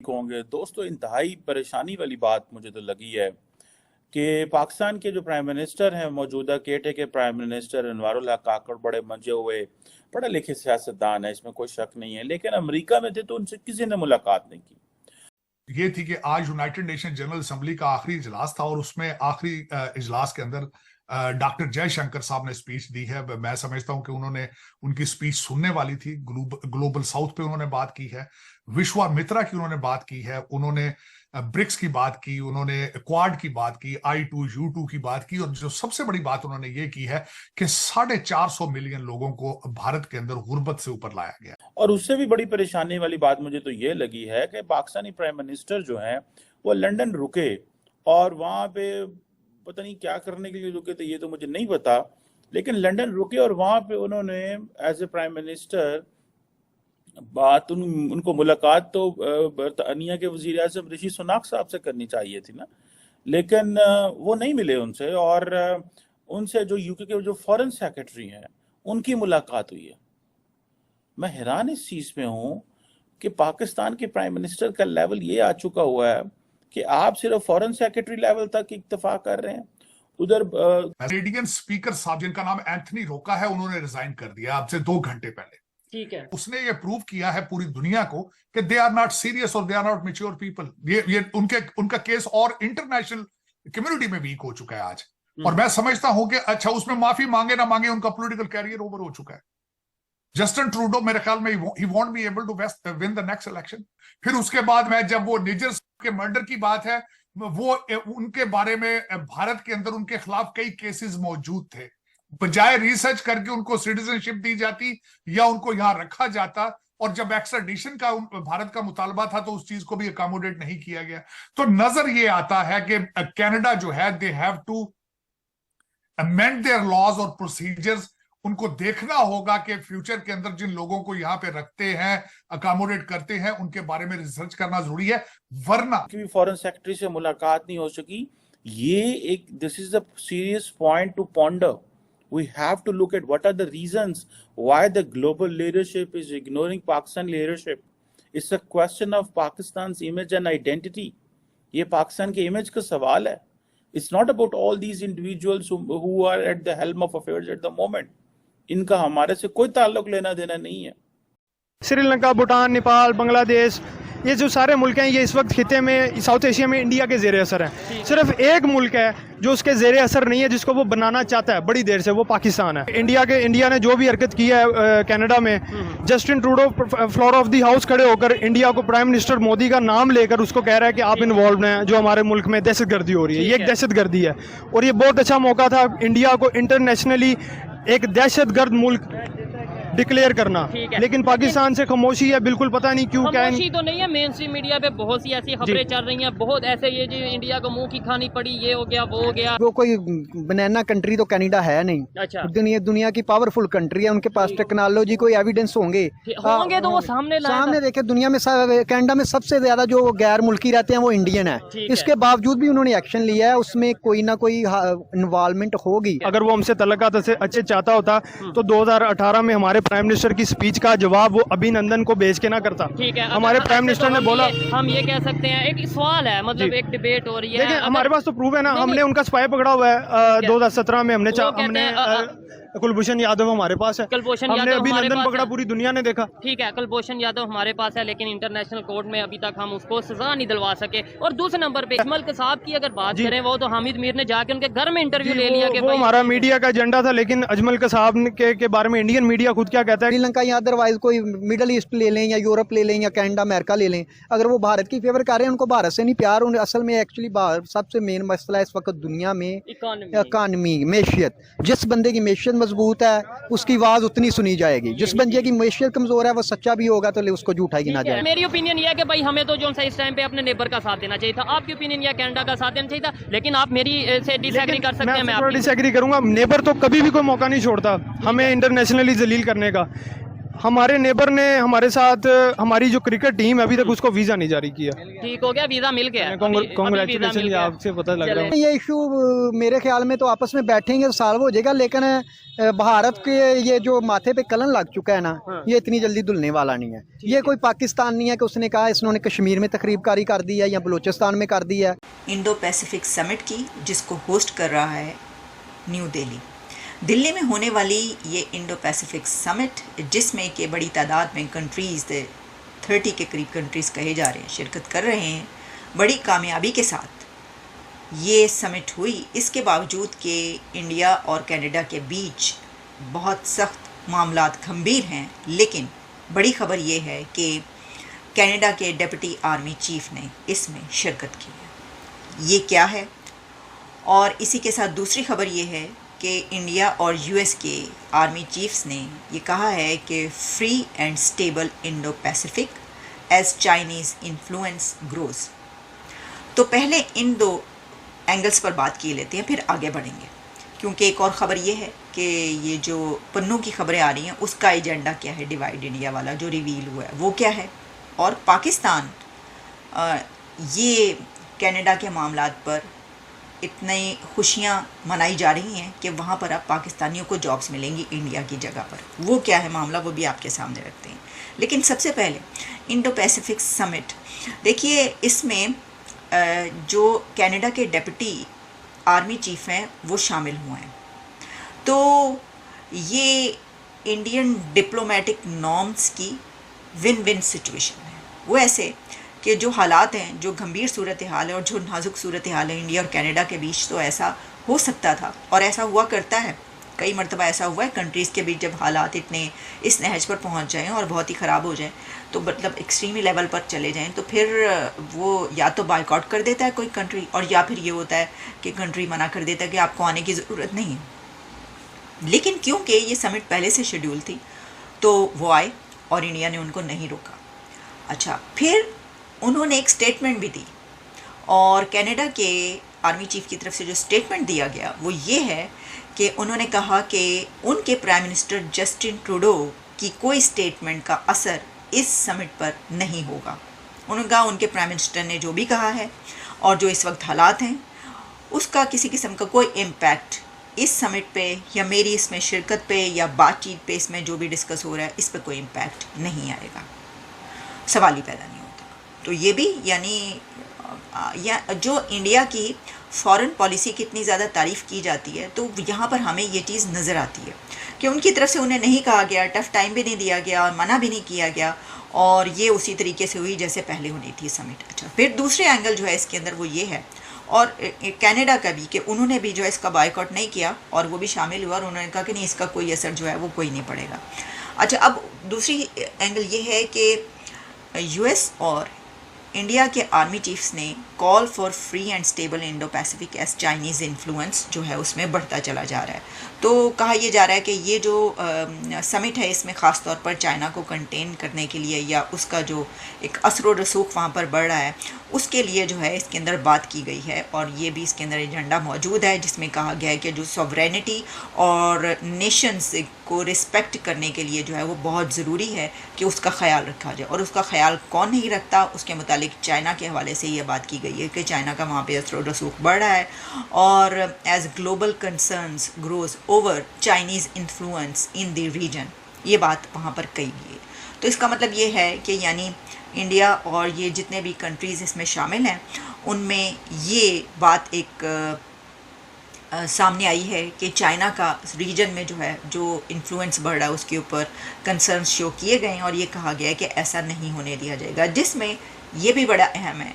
होंगे दोस्तों, इंतहाई परेशानी वाली बात मुझे तो लगी है कि पाकिस्तान के जो प्राइम मिनिस्टर हैं, मौजूदा केटे के प्राइम मिनिस्टर अनवारुल हक काकड़, बड़े मंजे हुए पढ़े लिखे सियासतदान है, इसमें कोई शक नहीं है, लेकिन अमेरिका में थे तो उनसे किसी ने मुलाकात नहीं की। ये थी कि आज यूनाइटेड नेशन जनरल असेंबली का आखिरी इजलास था और उसमें आखिरी इजलास के अंदर डॉक्टर जयशंकर साहब ने स्पीच दी है। मैं समझता हूं कि उन्होंने उनकी स्पीच सुनने वाली थी। ग्लोबल साउथ पे उन्होंने बात की है, विश्वामित्रा की उन्होंने बात की है, उन्होंने ब्रिक्स की बात की, उन्होंने क्वाड की बात की, I2U2 की बात की, और जो सबसे बड़ी बात उन्होंने ये की है कि 450 मिलियन लोगों को भारत के अंदर गुर्बत से ऊपर लाया गया। और उससे भी बड़ी परेशानी वाली बात मुझे तो ये लगी है कि पाकिस्तानी प्राइम मिनिस्टर जो हैं वो लंदन रुके और वहां पे पता नहीं क्या करने के लिए रुके थे, ये तो मुझे नहीं पता, लेकिन लंदन रुके और वहां पे उन्होंने एज ए प्राइम मिनिस्टर उनको मुलाकात तो बरतानिया के वजीर आज़म ऋषि सुनाक साहब से करनी चाहिए थी ना, लेकिन वो नहीं मिले उनसे, और उनसे जो यूके के जो फॉरेन सेक्रेटरी हैं उनकी मुलाकात हुई है। मैं हैरान इस चीज में हूं कि पाकिस्तान के प्राइम मिनिस्टर का लेवल ये आ चुका हुआ है कि आप सिर्फ फॉरेन सेक्रेटरी लेवल तक इत्तेफाक कर रहे हैं। उधर कैनेडियन स्पीकर साहब जिनका नाम एंथनी रोका है, उन्होंने रिजाइन कर दिया अब से 2 घंटे पहले। ठीक है, उसने ये प्रूव किया है पूरी दुनिया को कि दे आर नॉट सीरियस और they are not mature people. ये उनका केस और इंटरनेशनल कम्युनिटी में वीक हो चुका है आज। और मैं समझता हूं कि अच्छा, उसमें माफी मांगे ना मांगे, उनका पॉलिटिकल कैरियर ओवर हो चुका है। जस्टिन ट्रूडो मेरे ख्याल में he won't be able to win the next election. फिर उसके बाद में जब वो निजर के मर्डर की बात है, वो उनके बारे में भारत के अंदर उनके खिलाफ कई केसेस मौजूद थे, बजाय रिसर्च करके उनको सिटीजनशिप दी जाती या उनको यहां रखा जाता, और जब एक्स्ट्राडिशन का भारत का मुतालबा था तो उस चीज को भी अकोमोडेट नहीं किया गया। तो नजर ये आता है कि कनाडा जो है, they have to amend their laws और प्रोसीजर्स। उनको देखना होगा कि फ्यूचर के अंदर जिन लोगों को यहाँ पे रखते हैं, अकोमोडेट करते हैं, उनके बारे में रिसर्च करना जरूरी है, वरना भी फॉरेन सेक्रेटरी से मुलाकात नहीं हो सकी। ये this is a serious point two ponder. We have to look at what are the reasons why the global leadership is ignoring Pakistan leadership. It's a question of Pakistan's image and identity. ये पाकिस्तान के image का सवाल है। It's not about all these individuals who are at the helm of affairs at the moment. इनका हमारे से कोई ताल्लुक लेना देना नहीं है। श्रीलंका, भूटान, नेपाल, बांग्लादेश, ये जो सारे मुल्क हैं, ये इस वक्त खिते में, साउथ एशिया में इंडिया के ज़ेरे असर हैं। सिर्फ एक मुल्क है जो उसके ज़ेरे असर नहीं है, जिसको वो बनाना चाहता है बड़ी देर से, वो पाकिस्तान है। इंडिया ने जो भी हरकत की है कनाडा में, Justin Trudeau floor of the house खड़े होकर इंडिया को, प्राइम मिनिस्टर मोदी का नाम लेकर उसको कह रहा है कि आप इन्वॉल्व हैं जो हमारे मुल्क में दहशतगर्दी हो रही है। ये एक दहशतगर्दी है और ये बहुत अच्छा मौका था इंडिया को इंटरनेशनली एक दहशतगर्द मुल्क डिक्लेयर करना, लेकिन पाकिस्तान से खामोशी है। बिल्कुल पता नहीं क्यों। खामोशी तो नहीं है, मेन स्ट्रीम मीडिया पे बहुत सी ऐसी खबरें चल रही हैं, बहुत ऐसे ये जो इंडिया को मुंह की खानी पड़ी, ये हो गया वो हो गया। वो कोई बनाना कंट्री तो कनाडा है नहीं। अच्छा, दुनिया की पावरफुल कंट्री है, उनके पास टेक्नोलॉजी, कोई एविडेंस होंगे तो वो सामने देखे। दुनिया में कनाडा में सबसे ज्यादा जो गैर मुल्की रहते हैं वो इंडियन है। इसके बावजूद भी उन्होंने एक्शन लिया है, उसमें कोई ना कोई इन्वॉल्वमेंट होगी। अगर वो हमसे तल्लुकात अच्छे चाहता होता तो 2018 में हमारे प्राइम मिनिस्टर की स्पीच का जवाब वो अभिनंदन को भेज के ना करता। ठीक है, हमारे प्राइम मिनिस्टर ने बोला, हम ये कह सकते हैं, एक सवाल है, मतलब एक डिबेट हो रही है। देखिए, हमारे पास तो प्रूफ है ना, हमने उनका स्पाई पकड़ा हुआ है 2017 में। हमने कुलभूषण यादव हमारे पास है, हमने अभिनंदन पकड़ा, पूरी दुनिया ने देखा। ठीक है, कुलभूषण यादव हमारे पास है, लेकिन इंटरनेशनल कोर्ट में अभी तक हम उसको सजा नहीं दिलवा सके। और दूसरे नंबर पे अजमल साहब की अगर बात करें, वो तो हामिद मीर ने जाके उनके घर में इंटरव्यू ले लिया कि वो हमारा मीडिया का एजेंडा था, लेकिन अजमल साहब के बारे में इंडियन मीडिया खुद क्या कहता है। श्रीलंका या अदरवाइज कोई मिडल ईस्ट ले लें या यूरोप ले लें या कनाडा अमेरिका ले लें, अगर वो भारत की फेवर कर रहे हैं, उनको भारत से नहीं प्यार। असल में एक्चुअली सबसे मेन मसला इस वक्त दुनिया में इकॉनमी, मैशियत। जिस बंदे की मैशियत मजबूत है उसकी आवाज उतनी सुनी जाएगी, जिस बंदे की मैशियत कमजोर है वो सच्चा भी होगा तो उसको झूठा गिना जाएगा। मेरी ओपिनियन ये है कि भाई हमें तो जो इस टाइम पे अपने नेबर का साथ देना चाहिए था। आपकी ओपिनियन ये कनाडा का साथ देना चाहिए था, लेकिन आप मेरी से डिसएग्री कर सकते हैं। मैं डिसएग्री करूंगा। नेबर तो कभी भी कोई मौका नहीं छोड़ता हमें इंटरनेशनली जलील करने का। हमारे नेबर ने हमारे साथ, हमारी जो क्रिकेट टीम है अभी तक उसको वीजा नहीं जारी किया। ठीक हो गया, वीजा मिल गया। कांग्रेचुलेशन, आपसे पता लग रहा है। ये इशू मेरे ख्याल में तो आपस में बैठेंगे तो सॉल्व हो जाएगा, लेकिन भारत के ये जो माथे पे कलन लग चुका है ना, हाँ। ये इतनी जल्दी धुलने वाला नहीं है। ये कोई पाकिस्तान नहीं है कि उसने कहा इसने कश्मीर में तकरीबकारी कर दी है या बलूचिस्तान में कर दी है। इंडो पैसिफिक समिट की, जिसको होस्ट कर रहा है न्यू दिल्ली। दिल्ली में होने वाली ये इंडो पैसिफिक समिट, जिसमें के बड़ी तादाद में कंट्रीज़ 30 के करीब कंट्रीज़ कहे जा रहे हैं शिरकत कर रहे हैं, बड़ी कामयाबी के साथ ये समिट हुई। इसके बावजूद कि इंडिया और कनाडा के बीच बहुत सख्त मामलात गंभीर हैं, लेकिन बड़ी ख़बर ये है कि कनाडा के डिप्टी आर्मी चीफ ने इसमें शिरकत की है। ये क्या है? और इसी के साथ दूसरी खबर ये है कि इंडिया और यूएस के आर्मी चीफ्स ने ये कहा है कि free and stable Indo Pacific as Chinese influence grows. तो पहले इन दो एंगल्स पर बात की लेते हैं, फिर आगे बढ़ेंगे, क्योंकि एक और ख़बर ये है कि ये जो पन्नों की खबरें आ रही हैं उसका एजेंडा क्या है, डिवाइड इंडिया वाला जो रिवील हुआ है वो क्या है। और पाकिस्तान ये कनाडा के मामलात पर इतनी खुशियाँ मनाई जा रही हैं कि वहाँ पर अब पाकिस्तानियों को जॉब्स मिलेंगी इंडिया की जगह पर। वो क्या है मामला, वो भी आपके सामने रखते हैं। लेकिन सबसे पहले इंडो पैसिफिक समिट देखिए, इसमें जो कनाडा के डिप्टी आर्मी चीफ हैं वो शामिल हुए हैं। तो ये इंडियन डिप्लोमेटिक नॉर्म्स की विन विन सिचुएशन है। वो ऐसे कि जो हालात हैं, जो गंभीर सूरत हाल है और जो नाजुक सूरत हाल है इंडिया और कनाडा के बीच, तो ऐसा हो सकता था और ऐसा हुआ करता है। कई मरतबा ऐसा हुआ है कंट्रीज़ के बीच, जब हालात इतने इस नहज पर पहुंच जाएं और बहुत ही ख़राब हो जाएं, तो मतलब एक्सट्रीमी लेवल पर चले जाएं, तो फिर वो या तो बायकॉट कर देता है कोई कंट्री, और या फिर ये होता है कि कंट्री मना कर देता है कि आपको आने की ज़रूरत नहीं है। लेकिन क्योंकि ये समिट पहले से शेड्यूल थी तो वो आए और इंडिया ने उनको नहीं रोका। अच्छा, फिर उन्होंने एक स्टेटमेंट भी दी, और कनाडा के आर्मी चीफ की तरफ से जो स्टेटमेंट दिया गया वो ये है कि उन्होंने कहा कि उनके प्राइम मिनिस्टर जस्टिन ट्रूडो की कोई स्टेटमेंट का असर इस समिट पर नहीं होगा। उन्होंने कहा उनके प्राइम मिनिस्टर ने जो भी कहा है और जो इस वक्त हालात हैं उसका किसी किस्म का कोई इम्पैक्ट इस समिट पे या मेरी इसमें शिरकत पे या बातचीत पे, इसमें जो भी डिस्कस हो रहा है इस पर कोई इम्पैक्ट नहीं आएगा, सवाल ही पैदा नहीं होता। तो ये भी यानी या जो इंडिया की फॉरेन पॉलिसी की इतनी ज़्यादा तारीफ़ की जाती है, तो यहाँ पर हमें ये चीज़ नज़र आती है कि उनकी तरफ से उन्हें नहीं कहा गया, टफ़ टाइम भी नहीं दिया गया और मना भी नहीं किया गया, और ये उसी तरीके से हुई जैसे पहले होनी थी समिट। अच्छा, फिर दूसरे एंगल जो है इसके अंदर वो ये है, और कनाडा का भी, कि उन्होंने भी जो है इसका बायकॉट नहीं किया और वो भी शामिल हुआ, और उन्होंने कहा कि नहीं, इसका कोई असर जो है वो कोई नहीं पड़ेगा। अच्छा, अब दूसरी एंगल ये है कि यूएस और इंडिया के आर्मी चीफ्स ने call for free and stable Indo Pacific as Chinese influence जो है उसमें बढ़ता चला जा रहा है। तो कहा यह जा रहा है कि ये जो समिट है इसमें ख़ास तौर पर चाइना को कंटेन करने के लिए या उसका जो एक असर व रसूख वहाँ पर बढ़ रहा है उसके लिए जो है इसके अंदर बात की गई है, और ये भी इसके अंदर एजेंडा मौजूद है जिसमें कहा गया है कि जो सॉवरेनिटी और नेशंस को रिस्पेक्ट करने के लिए जो है वो बहुत ज़रूरी है कि उसका ख्याल रखा जाए। और उसका ख्याल कौन नहीं रखता, उसके मुतालिक चाइना के हवाले से ये बात की गई है कि चाइना का वहाँ पे असर रसूख बढ़ रहा है, और as global concerns grows over Chinese influence in the region, ये बात वहाँ पर कही गई है। तो इसका मतलब ये है कि यानी इंडिया और ये जितने भी कंट्रीज़ इसमें शामिल हैं उनमें ये बात एक सामने आई है कि चाइना का रीजन में जो है जो इन्फ्लुएंस बढ़ रहा है उसके ऊपर कंसर्न शो किए गए हैं, और ये कहा गया है कि ऐसा नहीं होने दिया जाएगा, जिसमें ये भी बड़ा अहम है